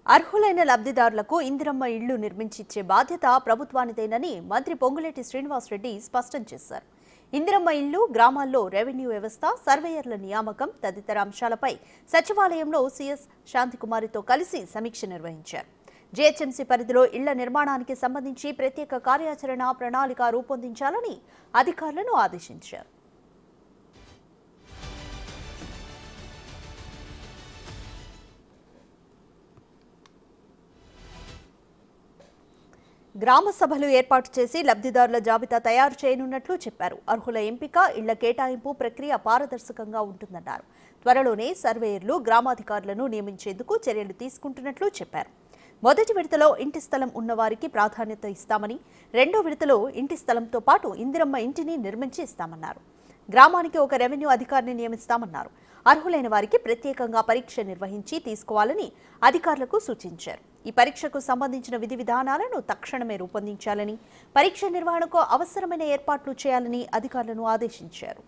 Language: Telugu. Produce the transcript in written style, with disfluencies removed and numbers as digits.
అర్హులైన లబ్ధిదారులకు ఇందిరమ్మ ఇళ్లు నిర్మించిచ్చే బాధ్యత ప్రభుత్వానిదేనని మంత్రి పొంగులేటి శ్రీనివాసరెడ్డి స్పష్టం చేశారు. ఇందిరమ్మ ఇళ్లు, గ్రామాల్లో రెవెన్యూ వ్యవస్థ, సర్వేయర్ల నియామకం తదితర అంశాలపై సచివాలయంలో సీఎస్ శాంతికుమారితో కలిసి సమీక్ష నిర్వహించారు. జీహెచ్ఎంసీ పరిధిలో ఇళ్ల నిర్మాణానికి సంబంధించి ప్రత్యేక కార్యాచరణ ప్రణాళిక రూపొందించాలని అధికారులను ఆదేశించారు. గ్రామ సభలు ఏర్పాటు చేసి లబ్ధిదారుల జాబితా తయారు చేయనున్నట్లు చెప్పారు. అర్హుల ఎంపిక, ఇళ్ల కేటాయింపు ప్రక్రియ పారదర్శకంగా ఉంటుందన్నారు. త్వరలోనే సర్వేయర్లు, గ్రామాధికారులను నియమించేందుకు చర్యలు తీసుకుంటున్నట్లు చెప్పారు. మొదటి విడతలో ఇంటి స్థలం ఉన్నవారికి ప్రాధాన్యత ఇస్తామని, రెండో విడతలో ఇంటి స్థలంతో పాటు ఇందిరమ్మ ఇంటిని నిర్మించి ఇస్తామన్నారు. గ్రామానికి ఒక రెవెన్యూ అధికారిని నియమిస్తామన్నారు. అర్హులైన వారికి ప్రత్యేకంగా పరీక్ష నిర్వహించి తీసుకోవాలని అధికారులకు సూచించారు. ఈ పరీక్షకు సంబంధించిన విధి విధానాలను తక్షణమే రూపొందించాలని, పరీక్ష నిర్వహణకు అవసరమైన ఏర్పాట్లు చేయాలని అధికారులను ఆదేశించారు.